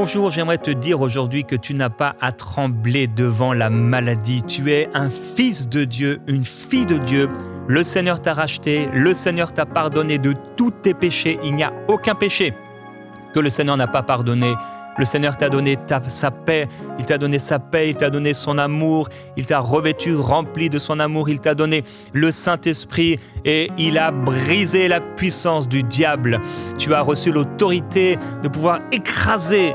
Bonjour, j'aimerais te dire aujourd'hui que tu n'as pas à trembler devant la maladie. Tu es un fils de Dieu, une fille de Dieu. Le Seigneur t'a racheté, le Seigneur t'a pardonné de tous tes péchés. Il n'y a aucun péché que le Seigneur n'a pas pardonné. Le Seigneur t'a donné sa paix, il t'a donné sa paix, il t'a donné son amour, il t'a revêtu, rempli de son amour, il t'a donné le Saint-Esprit et il a brisé la puissance du diable. Tu as reçu l'autorité de pouvoir écraser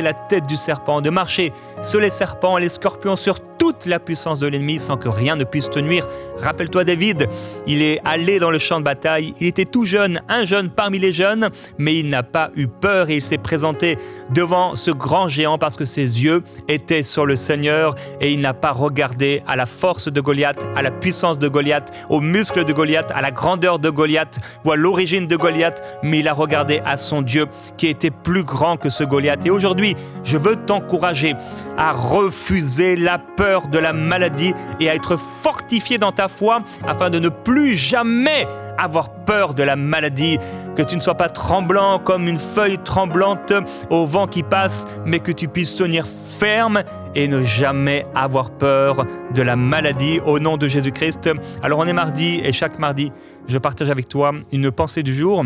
la tête du serpent, de marcher sur les serpents, les scorpions, sur toute la puissance de l'ennemi sans que rien ne puisse te nuire. Rappelle-toi David, il est allé dans le champ de bataille, il était tout jeune, un jeune parmi les jeunes, mais il n'a pas eu peur et il s'est présenté devant ce grand géant parce que ses yeux étaient sur le Seigneur et il n'a pas regardé à la force de Goliath, à la puissance de Goliath, aux muscles de Goliath, à la grandeur de Goliath ou à l'origine de Goliath, mais il a regardé à son Dieu qui était plus grand que ce Goliath. Et aujourd'hui, je veux t'encourager à refuser la peur de la maladie et à être fortifié dans ta foi afin de ne plus jamais avoir peur de la maladie, que tu ne sois pas tremblant comme une feuille tremblante au vent qui passe, mais que tu puisses tenir ferme et ne jamais avoir peur de la maladie au nom de Jésus-Christ. Alors on est mardi et chaque mardi, je partage avec toi une pensée du jour.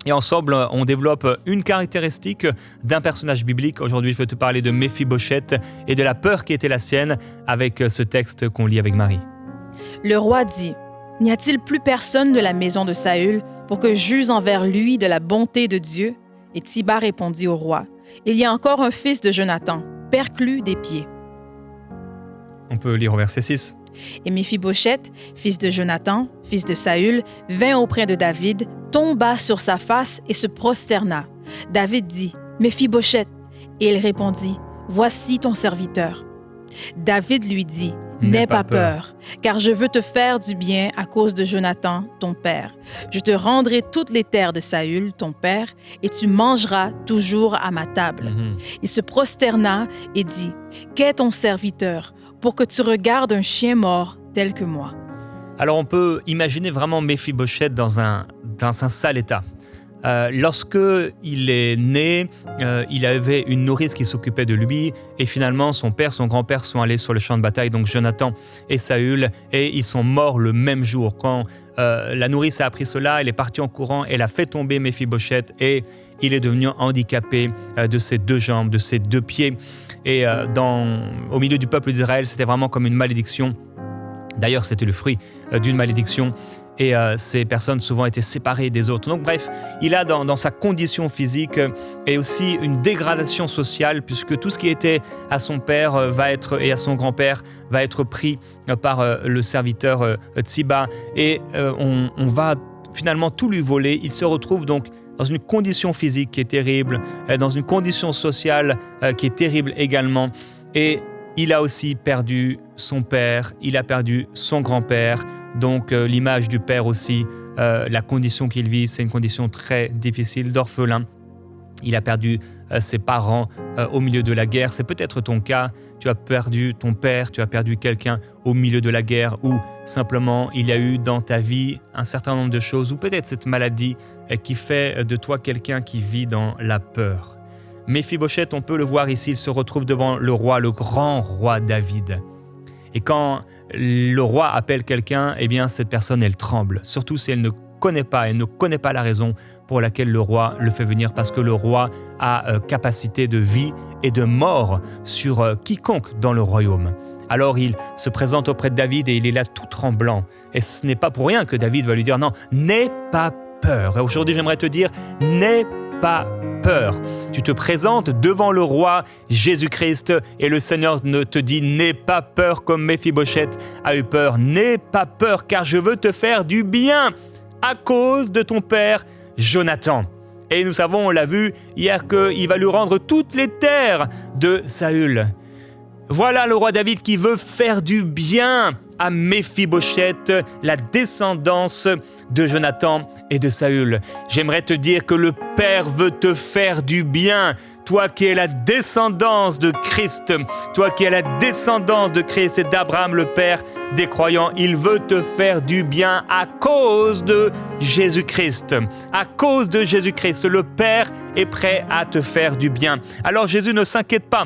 Et ensemble, on développe une caractéristique d'un personnage biblique. Aujourd'hui, je veux te parler de Méphibosheth et de la peur qui était la sienne avec ce texte qu'on lit avec Marie. Le roi dit : « N'y a-t-il plus personne de la maison de Saül pour que j'use envers lui de la bonté de Dieu ?» Et Tsiba répondit au roi : « Il y a encore un fils de Jonathan, perclus des pieds. » On peut lire au verset 6. Et Méphibosheth, fils de Jonathan, fils de Saül, vint auprès de David, tomba sur sa face et se prosterna. David dit : « Méphibosheth » et il répondit : « Voici ton serviteur. » David lui dit : « N'aie pas peur, car je veux te faire du bien à cause de Jonathan, ton père. Je te rendrai toutes les terres de Saül, ton père, et tu mangeras toujours à ma table. » Il se prosterna et dit : « Qu'est ton serviteur pour que tu regardes un chien mort tel que moi ?» Alors on peut imaginer vraiment Méphibosheth dans un sale état. Lorsque il est né, il avait une nourrice qui s'occupait de lui et finalement son père, son grand-père sont allés sur le champ de bataille, donc Jonathan et Saül, et ils sont morts le même jour. Quand la nourrice a appris cela, elle est partie en courant, elle a fait tomber Méphibosheth et il est devenu handicapé de ses deux jambes, de ses deux pieds. Et au milieu du peuple d'Israël, c'était vraiment comme une malédiction. D'ailleurs, c'était le fruit d'une malédiction. Et ces personnes souvent étaient séparées des autres. Donc bref, il a dans sa condition physique et aussi une dégradation sociale puisque tout ce qui était à son père et à son grand-père va être pris par le serviteur Tsiba et on va finalement tout lui voler. Il se retrouve donc dans une condition physique qui est terrible, dans une condition sociale qui est terrible également. Et il a aussi perdu son père, il a perdu son grand-père, donc l'image du père aussi, la condition qu'il vit, c'est une condition très difficile d'orphelin. Il a perdu ses parents au milieu de la guerre. C'est peut-être ton cas, tu as perdu ton père, tu as perdu quelqu'un au milieu de la guerre ou simplement il y a eu dans ta vie un certain nombre de choses ou peut-être cette maladie qui fait de toi quelqu'un qui vit dans la peur. Méphibosheth, on peut le voir ici, il se retrouve devant le roi, le grand roi David. Et quand le roi appelle quelqu'un, eh bien cette personne, elle tremble. Surtout si elle ne connaît pas la raison pour laquelle le roi le fait venir, parce que le roi a capacité de vie et de mort sur quiconque dans le royaume. Alors il se présente auprès de David et il est là tout tremblant. Et ce n'est pas pour rien que David va lui dire « Non, n'aie pas peur ». Et aujourd'hui, j'aimerais te dire « N'aie pas peur ». Tu te présentes devant le roi Jésus-Christ et le Seigneur te dit « N'aie pas peur comme Méphibosheth a eu peur. N'aie pas peur car je veux te faire du bien à cause de ton père Jonathan. » Et nous savons, on l'a vu hier, qu'il va lui rendre toutes les terres de Saül. Voilà le roi David qui veut faire du bien à Méphibosheth, la descendance de Jonathan et de Saül. J'aimerais te dire que le Père veut te faire du bien. toi qui es la descendance de Christ, toi qui es la descendance de Christ et d'Abraham le Père des croyants, il veut te faire du bien à cause de Jésus-Christ. À cause de Jésus-Christ, le Père est prêt à te faire du bien. Alors Jésus ne s'inquiète pas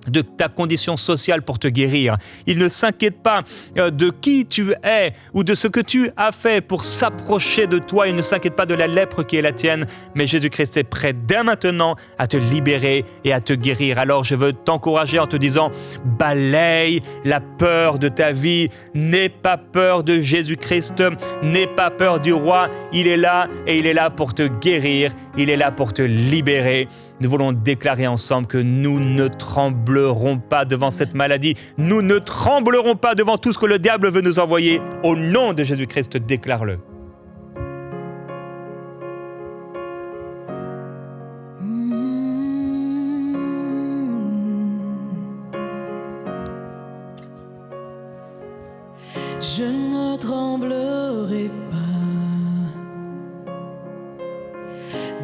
de ta condition sociale pour te guérir. Il ne s'inquiète pas de qui tu es ou de ce que tu as fait pour s'approcher de toi. Il ne s'inquiète pas de la lèpre qui est la tienne, mais Jésus-Christ est prêt dès maintenant à te libérer et à te guérir. Alors je veux t'encourager en te disant, balaye la peur de ta vie. N'aie pas peur de Jésus-Christ, n'aie pas peur du roi. Il est là et il est là pour te guérir. Il est là pour te libérer. Nous voulons déclarer ensemble que nous ne tremblerons pas devant cette maladie. Nous ne tremblerons pas devant tout ce que le diable veut nous envoyer. Au nom de Jésus-Christ, déclare-le. Je ne tremblerai pas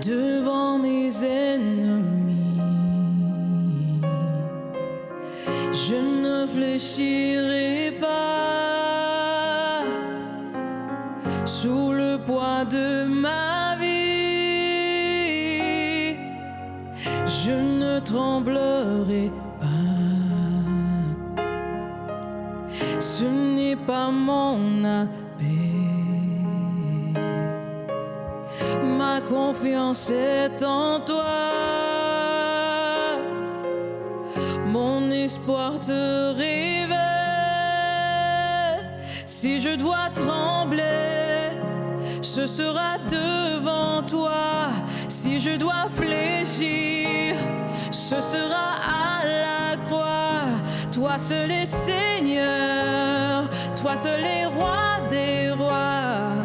devant mes ennemis. Je ne fléchirai pas sous le poids de ma vie. Je ne tremblerai pas. Ce n'est pas mon appel. Ma confiance est en toi. Mon espoir te révèle. Si je dois trembler, ce sera devant toi. Si je dois fléchir, ce sera à la croix. Toi seul est Seigneur, toi seul est roi des rois.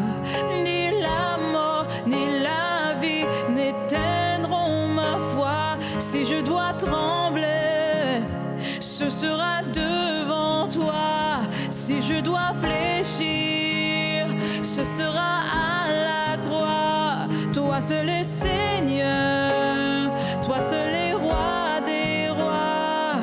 Ni la mort, ni la vie n'éteindront ma foi. Si je dois trembler, ce sera devant toi. Si je dois fléchir, ce sera à la croix. Toi seul est Seigneur, toi seul est roi des rois.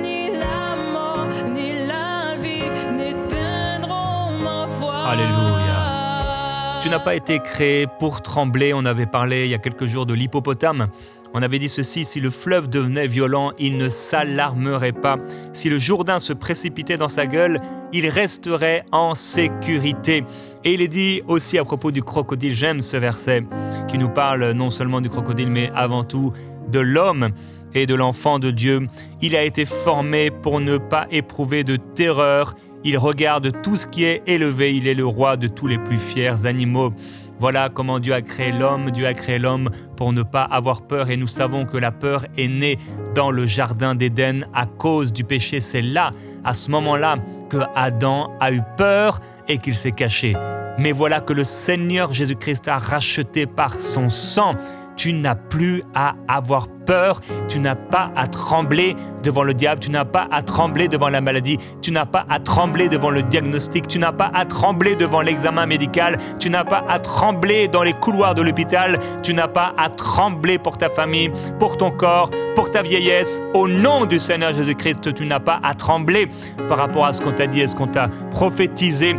Ni la mort, ni la vie n'éteindront ma foi. Alléluia. Tu n'as pas été créé pour trembler. On avait parlé il y a quelques jours de l'hippopotame. On avait dit ceci, si le fleuve devenait violent, il ne s'alarmerait pas. Si le Jourdain se précipitait dans sa gueule, il resterait en sécurité. Et il est dit aussi à propos du crocodile, j'aime ce verset, qui nous parle non seulement du crocodile, mais avant tout de l'homme et de l'enfant de Dieu. Il a été formé pour ne pas éprouver de terreur. Il regarde tout ce qui est élevé. Il est le roi de tous les plus fiers animaux. Voilà comment Dieu a créé l'homme. Dieu a créé l'homme pour ne pas avoir peur. Et nous savons que la peur est née dans le jardin d'Éden à cause du péché. C'est là, à ce moment-là, que Adam a eu peur et qu'il s'est caché. Mais voilà que le Seigneur Jésus-Christ a racheté par son sang. Tu n'as plus à avoir peur, tu n'as pas à trembler devant le diable, tu n'as pas à trembler devant la maladie, tu n'as pas à trembler devant le diagnostic, tu n'as pas à trembler devant l'examen médical, tu n'as pas à trembler dans les couloirs de l'hôpital, tu n'as pas à trembler pour ta famille, pour ton corps, pour ta vieillesse. Au nom du Seigneur Jésus-Christ, tu n'as pas à trembler par rapport à ce qu'on t'a dit et ce qu'on t'a prophétisé,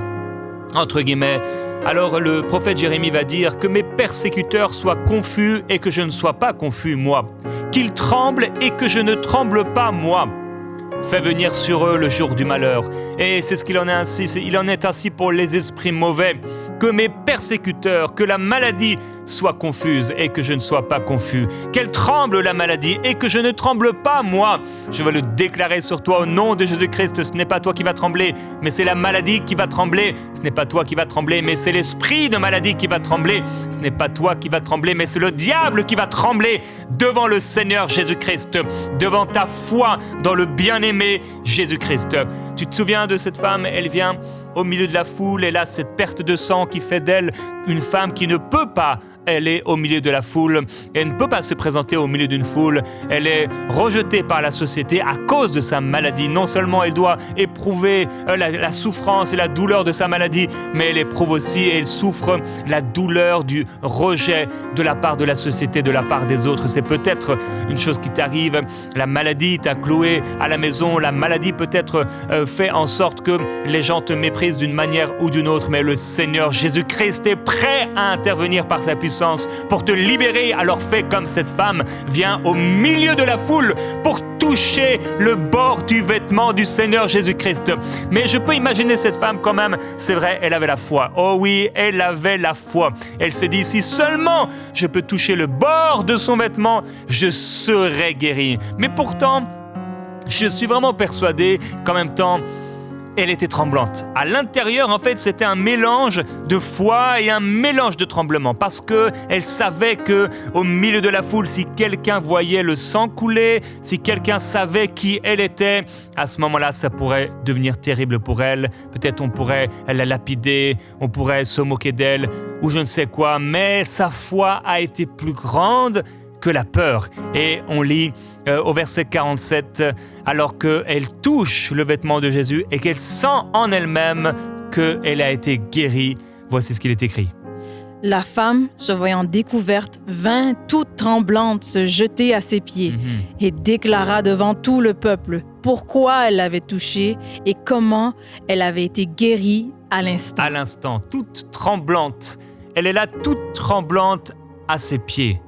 entre guillemets. Alors le prophète Jérémie va dire que mes persécuteurs soient confus et que je ne sois pas confus, moi. Qu'ils tremblent et que je ne tremble pas, moi. Fais venir sur eux le jour du malheur. Et c'est ce qu'il en est ainsi. Il en est ainsi pour les esprits mauvais. Que mes persécuteurs, que la maladie soit confuse et que je ne sois pas confus. Qu'elle tremble la maladie et que je ne tremble pas, moi. Je veux le déclarer sur toi au nom de Jésus-Christ. Ce n'est pas toi qui va trembler, mais c'est la maladie qui va trembler. Ce n'est pas toi qui va trembler, mais c'est l'esprit de maladie qui va trembler. Ce n'est pas toi qui va trembler, mais c'est le diable qui va trembler devant le Seigneur Jésus-Christ, devant ta foi dans le bien-aimé Jésus-Christ. Tu te souviens de cette femme? Elle vient au milieu de la foule, elle a cette perte de sang qui fait d'elle une femme qui ne peut pas elle est au milieu de la foule. Elle ne peut pas se présenter au milieu d'une foule. Elle est rejetée par la société à cause de sa maladie. Non seulement elle doit éprouver la souffrance et la douleur de sa maladie, mais elle éprouve aussi et elle souffre la douleur du rejet de la part de la société, de la part des autres. C'est peut-être une chose qui t'arrive. La maladie t'a cloué à la maison. La maladie peut-être fait en sorte que les gens te méprisent d'une manière ou d'une autre, mais le Seigneur Jésus-Christ est prêt à intervenir par sa puissance pour te libérer. Alors fais comme cette femme, viens au milieu de la foule pour toucher le bord du vêtement du Seigneur Jésus-Christ. Mais je peux imaginer cette femme quand même, c'est vrai, elle avait la foi. Oh oui, elle avait la foi. Elle s'est dit, si seulement je peux toucher le bord de son vêtement, je serai guéri. Mais pourtant, je suis vraiment persuadé qu'en même temps, elle était tremblante. À l'intérieur, en fait, c'était un mélange de foi et un mélange de tremblement parce qu'elle savait qu'au milieu de la foule, si quelqu'un voyait le sang couler, si quelqu'un savait qui elle était, à ce moment-là, ça pourrait devenir terrible pour elle. Peut-être on pourrait la lapider, on pourrait se moquer d'elle ou je ne sais quoi, mais sa foi a été plus grande que la peur. Et on lit au verset 47, alors qu'elle touche le vêtement de Jésus et qu'elle sent en elle-même qu'elle a été guérie. Voici ce qu'il est écrit. La femme, se voyant découverte, vint toute tremblante se jeter à ses pieds et déclara devant tout le peuple pourquoi elle l'avait touché et comment elle avait été guérie à l'instant. À l'instant, toute tremblante. Elle est là toute tremblante à ses pieds.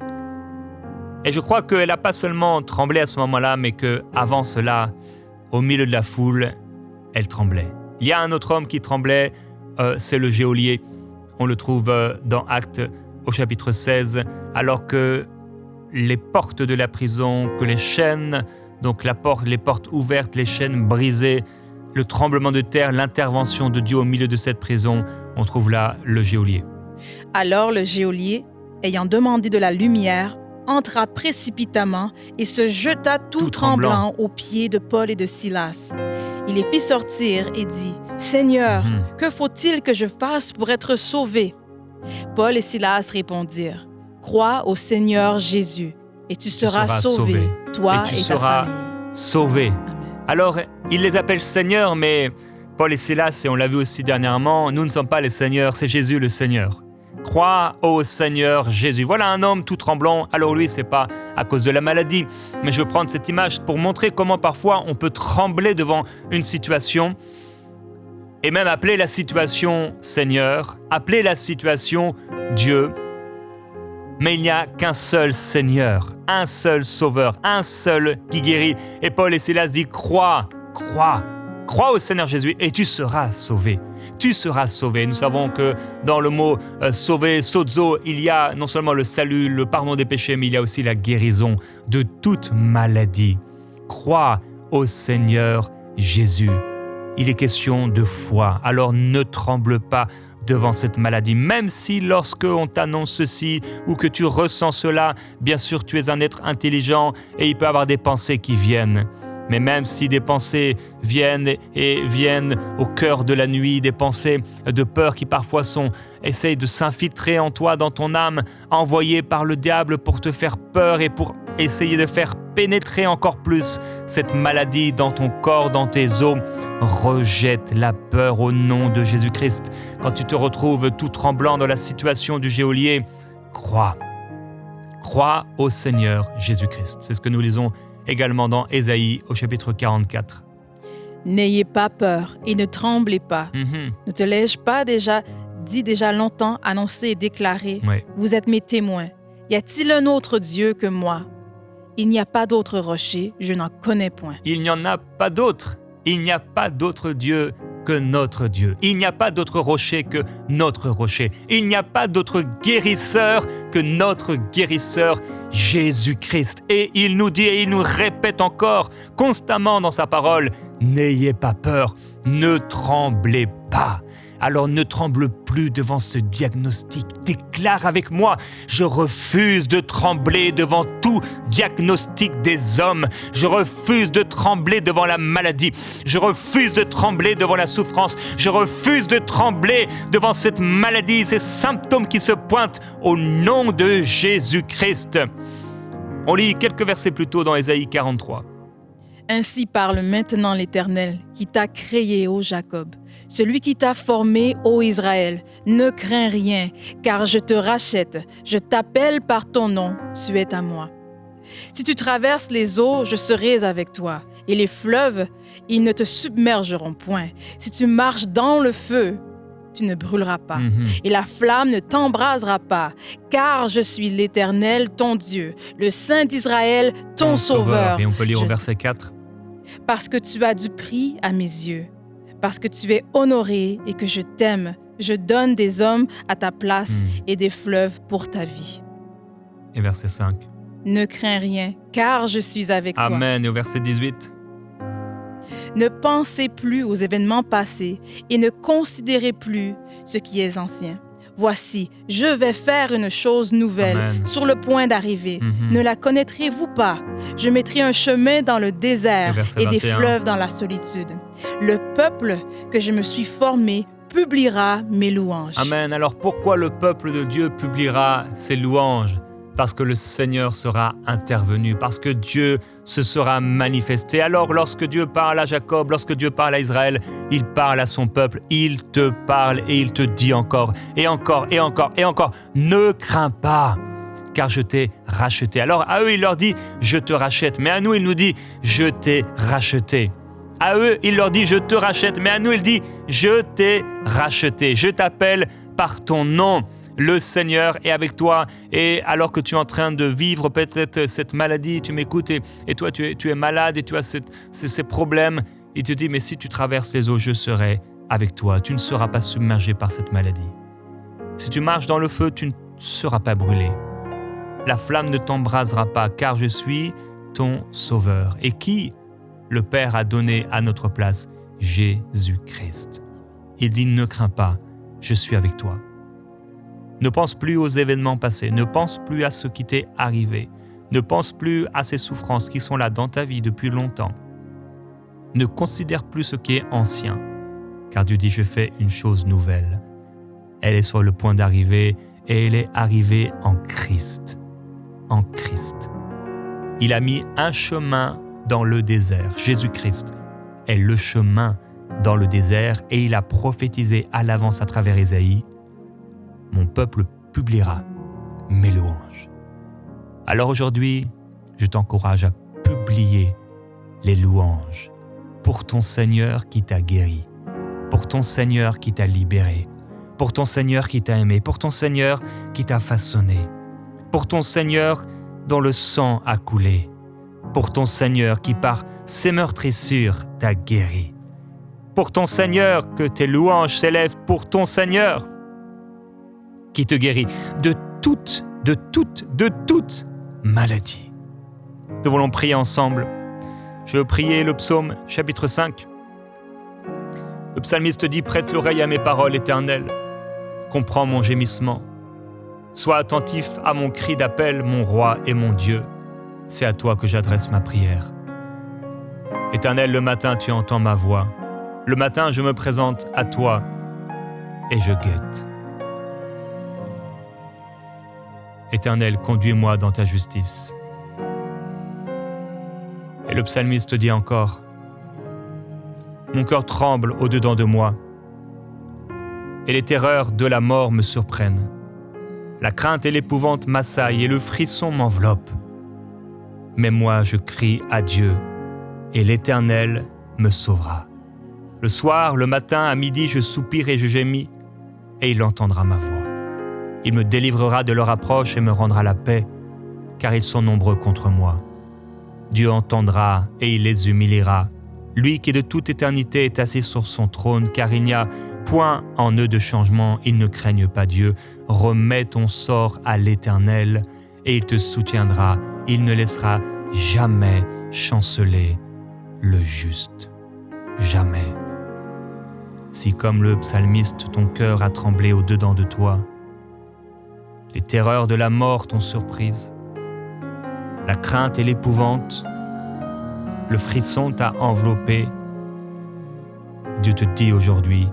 Et je crois qu'elle n'a pas seulement tremblé à ce moment-là, mais qu'avant cela, au milieu de la foule, elle tremblait. Il y a un autre homme qui tremblait, c'est le geôlier. On le trouve dans Actes au chapitre 16, alors que les portes de la prison, que les chaînes, donc les portes ouvertes, les chaînes brisées, le tremblement de terre, l'intervention de Dieu au milieu de cette prison, on trouve là le geôlier. Alors le geôlier, ayant demandé de la lumière, entra précipitamment et se jeta tout tremblant aux pieds de Paul et de Silas. Il les fit sortir et dit, « Seigneur, que faut-il que je fasse pour être sauvé? » Paul et Silas répondirent, « Crois au Seigneur Jésus, et tu seras sauvé, toi et ta famille. » Sauvé. Amen. Alors, il les appelle Seigneur, mais Paul et Silas, et on l'a vu aussi dernièrement, nous ne sommes pas les seigneurs, c'est Jésus le Seigneur. Crois au Seigneur Jésus. Voilà un homme tout tremblant. Alors lui, c'est pas à cause de la maladie, mais je veux prendre cette image pour montrer comment parfois on peut trembler devant une situation et même appeler la situation Seigneur, appeler la situation Dieu. Mais il n'y a qu'un seul Seigneur, un seul Sauveur, un seul qui guérit. Et Paul et Silas disent, crois au Seigneur Jésus et tu seras sauvé. Tu seras sauvé. Nous savons que dans le mot sauver, sozo, il y a non seulement le salut, le pardon des péchés, mais il y a aussi la guérison de toute maladie. Crois au Seigneur Jésus. Il est question de foi. Alors ne tremble pas devant cette maladie, même si lorsque on t'annonce ceci ou que tu ressens cela, bien sûr tu es un être intelligent et il peut y avoir des pensées qui viennent. Mais même si des pensées viennent au cœur de la nuit, des pensées de peur qui parfois essayent de s'infiltrer en toi, dans ton âme, envoyées par le diable pour te faire peur et pour essayer de faire pénétrer encore plus cette maladie dans ton corps, dans tes os, rejette la peur au nom de Jésus-Christ. Quand tu te retrouves tout tremblant dans la situation du geôlier, crois au Seigneur Jésus-Christ. C'est ce que nous lisons également dans Ésaïe au chapitre 44. N'ayez pas peur et ne tremblez pas. Ne te l'ai-je pas dit déjà longtemps, annoncé et déclaré? Oui. Vous êtes mes témoins. Y a-t-il un autre Dieu que moi? Il n'y a pas d'autre rocher, je n'en connais point. Il n'y en a pas d'autre. Il n'y a pas d'autre Dieu que notre Dieu. Il n'y a pas d'autre rocher que notre rocher. Il n'y a pas d'autre guérisseur que notre guérisseur, Jésus-Christ. Et il nous dit et il nous répète encore constamment dans sa parole, n'ayez pas peur, ne tremblez pas. alors ne tremble plus devant ce diagnostic. Déclare avec moi, je refuse de trembler devant tout diagnostic des hommes. Je refuse de trembler devant la maladie. Je refuse de trembler devant la souffrance. Je refuse de trembler devant cette maladie, ces symptômes qui se pointent au nom de Jésus-Christ. On lit quelques versets plus tôt dans Ésaïe 43. Ainsi parle maintenant l'Éternel, qui t'a créé, ô Jacob, celui qui t'a formé, ô Israël. Ne crains rien, car je te rachète, je t'appelle par ton nom, tu es à moi. Si tu traverses les eaux, je serai avec toi, et les fleuves, ils ne te submergeront point. Si tu marches dans le feu, tu ne brûleras pas, et la flamme ne t'embrasera pas, car je suis l'Éternel, ton Dieu, le Saint d'Israël, ton Sauveur. Et on peut lire au verset 4. Parce que tu as du prix à mes yeux, parce que tu es honoré et que je t'aime, je donne des hommes à ta place et des fleuves pour ta vie. Et verset 5. Ne crains rien, car je suis avec toi. Amen. Et au verset 18. Ne pensez plus aux événements passés et ne considérez plus ce qui est ancien. Voici, je vais faire une chose nouvelle. Amen. Sur le point d'arriver. Ne la connaîtrez-vous pas? Je mettrai un chemin dans le désert et des fleuves dans la solitude. Le peuple que je me suis formé publiera mes louanges. Amen. Alors pourquoi le peuple de Dieu publiera ses louanges? Parce que le Seigneur sera intervenu, parce que Dieu se sera manifesté. Alors lorsque Dieu parle à Jacob, lorsque Dieu parle à Israël, il parle à son peuple, il te parle et il te dit encore, et encore, et encore, et encore, ne crains pas, car je t'ai racheté. Alors à eux, il leur dit, je te rachète, mais à nous, il nous dit, je t'ai racheté. À eux, il leur dit, je te rachète, mais à nous, il dit, je t'ai racheté, je t'appelle par ton nom. Le Seigneur est avec toi, et alors que tu es en train de vivre peut-être cette maladie, tu m'écoutes et toi tu es malade et tu as ces problèmes, il te dit, mais si tu traverses les eaux, je serai avec toi, tu ne seras pas submergé par cette maladie. Si tu marches dans le feu, tu ne seras pas brûlé. La flamme ne t'embrasera pas, car je suis ton Sauveur. Et qui le Père a donné à notre place? Jésus-Christ. Il dit, ne crains pas, je suis avec toi. Ne pense plus aux événements passés, ne pense plus à ce qui t'est arrivé, ne pense plus à ces souffrances qui sont là dans ta vie depuis longtemps. Ne considère plus ce qui est ancien, car Dieu dit, je fais une chose nouvelle. Elle est sur le point d'arriver et elle est arrivée en Christ. En Christ. Il a mis un chemin dans le désert. Jésus-Christ est le chemin dans le désert et il a prophétisé à l'avance à travers Ésaïe. Mon peuple publiera mes louanges. Alors aujourd'hui, je t'encourage à publier les louanges pour ton Seigneur qui t'a guéri, pour ton Seigneur qui t'a libéré, pour ton Seigneur qui t'a aimé, pour ton Seigneur qui t'a façonné, pour ton Seigneur dont le sang a coulé, pour ton Seigneur qui par ses meurtrissures t'a guéri, pour ton Seigneur que tes louanges s'élèvent, pour ton Seigneur qui te guérit de toute maladie. Nous voulons prier ensemble. Je veux prier le psaume chapitre 5. Le psalmiste dit, prête l'oreille à mes paroles, Éternel. Comprends mon gémissement. Sois attentif à mon cri d'appel, mon roi et mon Dieu. C'est à toi que j'adresse ma prière. Éternel, le matin, tu entends ma voix. Le matin, je me présente à toi et je guette. Éternel, conduis-moi dans ta justice. Et le psalmiste dit encore, mon cœur tremble au-dedans de moi, et les terreurs de la mort me surprennent. La crainte et l'épouvante m'assaillent, et le frisson m'enveloppe. Mais moi, je crie à Dieu, et l'Éternel me sauvera. Le soir, le matin, à midi, je soupire et je gémis, et il entendra ma voix. Il me délivrera de leur approche et me rendra la paix, car ils sont nombreux contre moi. Dieu entendra et il les humiliera. Lui qui de toute éternité est assis sur son trône, car il n'y a point en eux de changement, ils ne craignent pas Dieu. Remets ton sort à l'Éternel et il te soutiendra. Il ne laissera jamais chanceler le juste. Jamais. Si comme le psalmiste, ton cœur a tremblé au-dedans de toi, les terreurs de la mort t'ont surprise, la crainte et l'épouvante, le frisson t'a enveloppé, Dieu te dit aujourd'hui,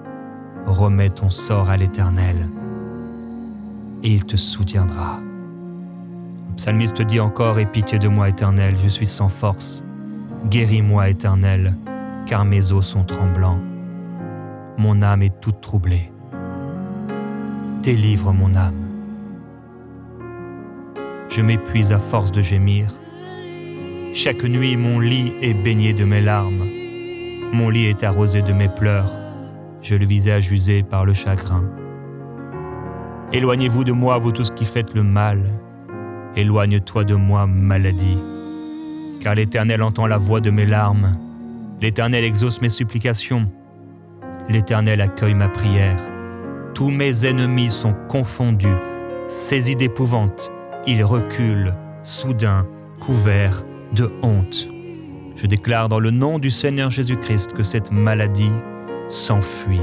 remets ton sort à l'Éternel et il te soutiendra. Le psalmiste dit encore, aie pitié de moi, Éternel, je suis sans force. Guéris-moi, Éternel, car mes os sont tremblants. Mon âme est toute troublée. Délivre mon âme. Je m'épuise à force de gémir. Chaque nuit, mon lit est baigné de mes larmes. Mon lit est arrosé de mes pleurs. Je le visage usé par le chagrin. Éloignez-vous de moi, vous tous qui faites le mal. Éloigne-toi de moi, maladie. Car l'Éternel entend la voix de mes larmes. L'Éternel exauce mes supplications. L'Éternel accueille ma prière. Tous mes ennemis sont confondus, saisis d'épouvante. Ils reculent, soudain, couverts de honte. Je déclare dans le nom du Seigneur Jésus-Christ que cette maladie s'enfuit.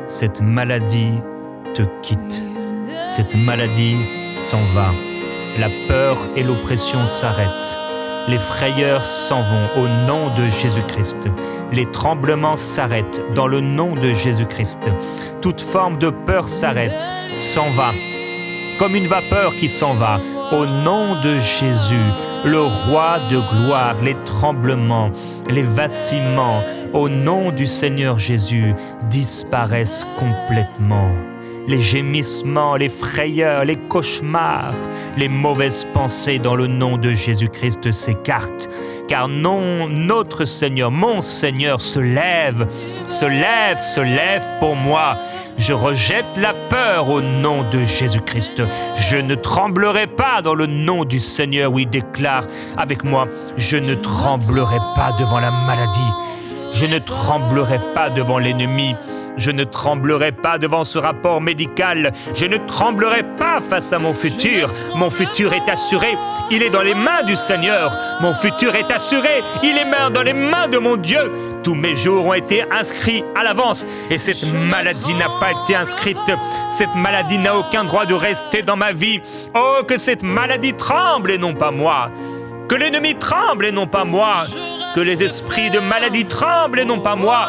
Cette maladie te quitte. Cette maladie s'en va. La peur et l'oppression s'arrêtent. Les frayeurs s'en vont au nom de Jésus-Christ. Les tremblements s'arrêtent dans le nom de Jésus-Christ. Toute forme de peur s'arrête, s'en va. Comme une vapeur qui s'en va, au nom de Jésus, le roi de gloire, les tremblements, les vacillements, au nom du Seigneur Jésus, disparaissent complètement. Les gémissements, les frayeurs, les cauchemars, les mauvaises pensées dans le nom de Jésus-Christ s'écartent. Car non, notre Seigneur, mon Seigneur se lève pour moi. Je rejette la peur au nom de Jésus-Christ. Je ne tremblerai pas dans le nom du Seigneur. Oui, déclare avec moi, je ne tremblerai pas devant la maladie. Je ne tremblerai pas devant l'ennemi. Je ne tremblerai pas devant ce rapport médical. Je ne tremblerai pas face à mon futur. Mon futur est assuré. Il est dans les mains du Seigneur. Mon futur est assuré. Il est dans les mains de mon Dieu. Tous mes jours ont été inscrits à l'avance. Et cette maladie n'a pas été inscrite. Cette maladie n'a aucun droit de rester dans ma vie. Oh, que cette maladie tremble et non pas moi. Que l'ennemi tremble et non pas moi. Que les esprits de maladie tremblent et non pas moi.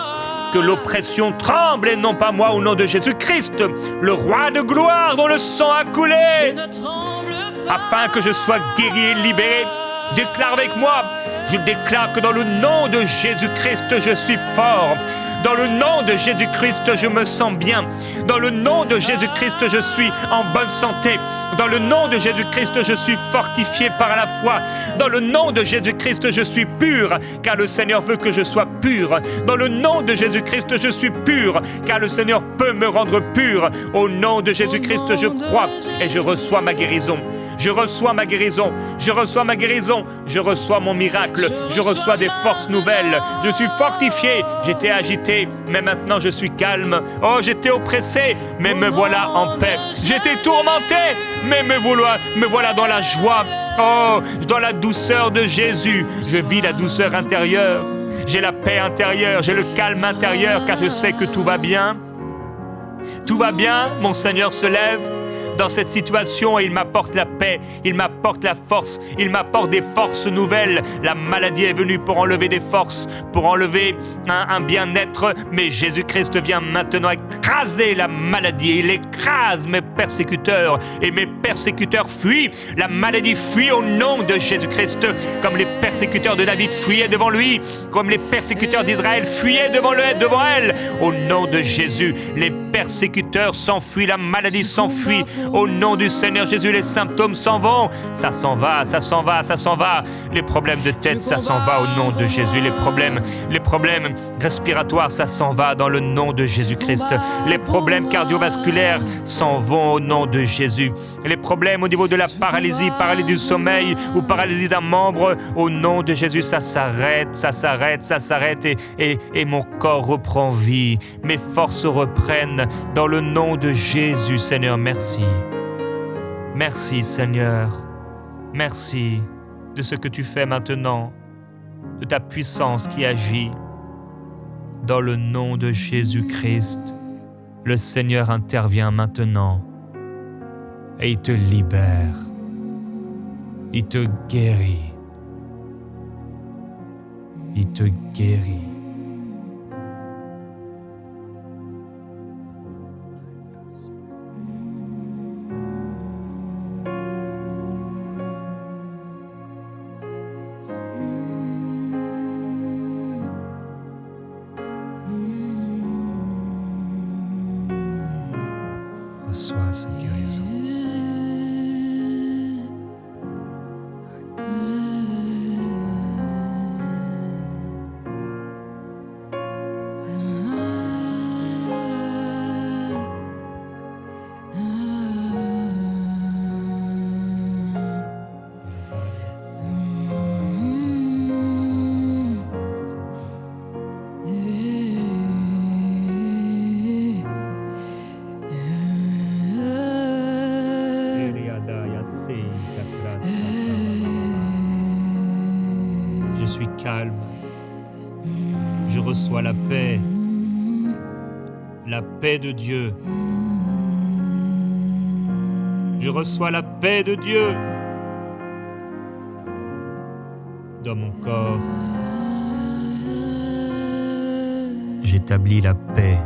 Que l'oppression tremble et non pas moi au nom de Jésus-Christ, le roi de gloire dont le sang a coulé, afin que je sois guéri et libéré. Déclare avec moi, je déclare que dans le nom de Jésus-Christ, je suis fort. Dans le nom de Jésus-Christ, je me sens bien. Dans le nom de Jésus-Christ, je suis en bonne santé. Dans le nom de Jésus-Christ, je suis fortifié par la foi. Dans le nom de Jésus-Christ, je suis pur, car le Seigneur veut que je sois pur. Dans le nom de Jésus-Christ, je suis pur, car le Seigneur peut me rendre pur. Au nom de Jésus-Christ, je crois et je reçois ma guérison. Je reçois ma guérison, je reçois ma guérison, je reçois mon miracle, je reçois des forces nouvelles. Je suis fortifié, j'étais agité, mais maintenant je suis calme. Oh, j'étais oppressé, mais me voilà en paix. J'étais tourmenté, mais me voilà dans la joie. Oh, dans la douceur de Jésus, je vis la douceur intérieure. J'ai la paix intérieure, j'ai le calme intérieur, car je sais que tout va bien. Tout va bien, mon Seigneur se lève dans cette situation et il m'apporte la paix, il m'apporte la force, il m'apporte des forces nouvelles. La maladie est venue pour enlever des forces, pour enlever un bien-être, mais Jésus-Christ vient maintenant écraser la maladie. Il écrase mes persécuteurs et mes persécuteurs fuient. La maladie fuit au nom de Jésus-Christ, comme les persécuteurs de David fuyaient devant lui, comme les persécuteurs d'Israël fuyaient devant elle. Au nom de Jésus, les persécuteurs s'enfuient, la maladie s'enfuit. Au nom du Seigneur Jésus, les symptômes s'en vont. Ça s'en va, ça s'en va, ça s'en va. Les problèmes de tête, ça s'en va au nom de Jésus. Les problèmes respiratoires, ça s'en va dans le nom de Jésus-Christ. Les problèmes cardiovasculaires s'en vont au nom de Jésus. Les problèmes au niveau de la paralysie du sommeil ou paralysie d'un membre, au nom de Jésus, ça s'arrête, ça s'arrête, ça s'arrête et mon corps reprend vie. Mes forces reprennent dans le nom de Jésus, Seigneur, merci. Merci Seigneur, merci de ce que tu fais maintenant, de ta puissance qui agit. Dans le nom de Jésus-Christ, le Seigneur intervient maintenant et il te libère. Il te guérit. Il te guérit. Reçois cette guérison. Je suis calme. Je reçois la paix de Dieu. Je reçois la paix de Dieu dans mon corps. J'établis la paix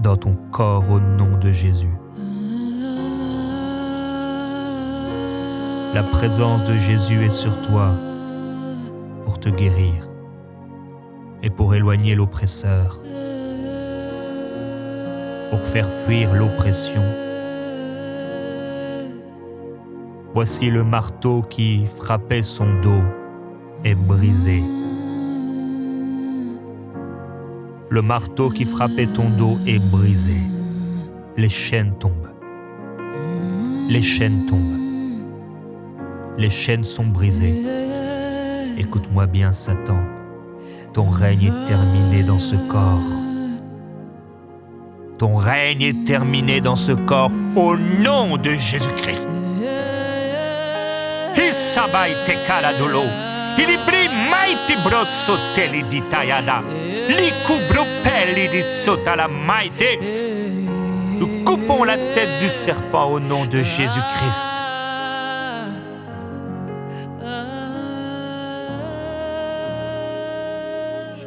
dans ton corps au nom de Jésus. La présence de Jésus est sur toi pour te guérir et pour éloigner l'oppresseur, pour faire fuir l'oppression. Voici le marteau qui frappait son dos est brisé. Le marteau qui frappait ton dos est brisé. Les chaînes tombent. Les chaînes tombent. Les chaînes sont brisées. Écoute-moi bien, Satan. Ton règne est terminé dans ce corps. Ton règne est terminé dans ce corps au nom de Jésus-Christ. Hisabai te kaladolo. Ilibri maiti brossoteli di tayada. Likubropelli di sotala maite. Nous coupons la tête du serpent au nom de Jésus-Christ.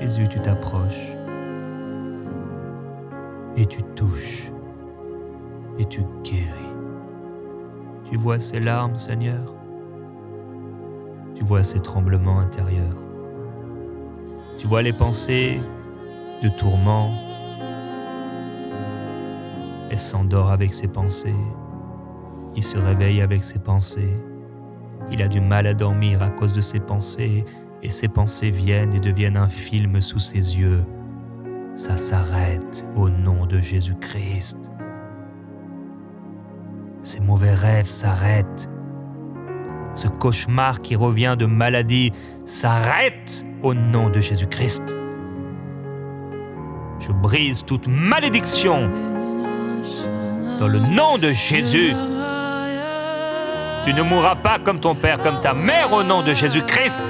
Jésus, tu t'approches et tu touches et tu guéris. Tu vois ces larmes, Seigneur. Tu vois ces tremblements intérieurs. Tu vois les pensées de tourment. Elle s'endort avec ses pensées. Il se réveille avec ses pensées. Il a du mal à dormir à cause de ses pensées. Et ces pensées viennent et deviennent un film sous ses yeux. Ça s'arrête au nom de Jésus-Christ. Ces mauvais rêves s'arrêtent. Ce cauchemar qui revient de maladie s'arrête au nom de Jésus-Christ. Je brise toute malédiction dans le nom de Jésus. Tu ne mourras pas comme ton père, comme ta mère au nom de Jésus-Christ.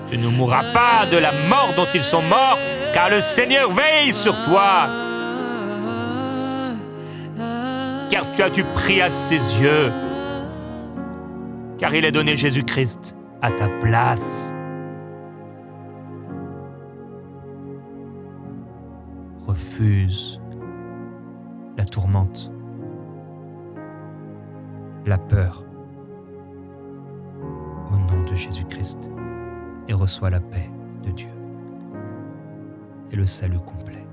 Tu ne mourras pas de la mort dont ils sont morts, car le Seigneur veille sur toi. Car tu as dû prier à ses yeux. Car il a donné Jésus-Christ à ta place. Refuse la tourmente, la peur, au nom de Jésus-Christ. Et reçois la paix de Dieu et le salut complet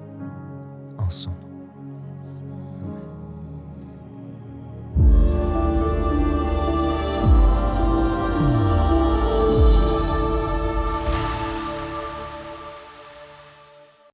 en son nom.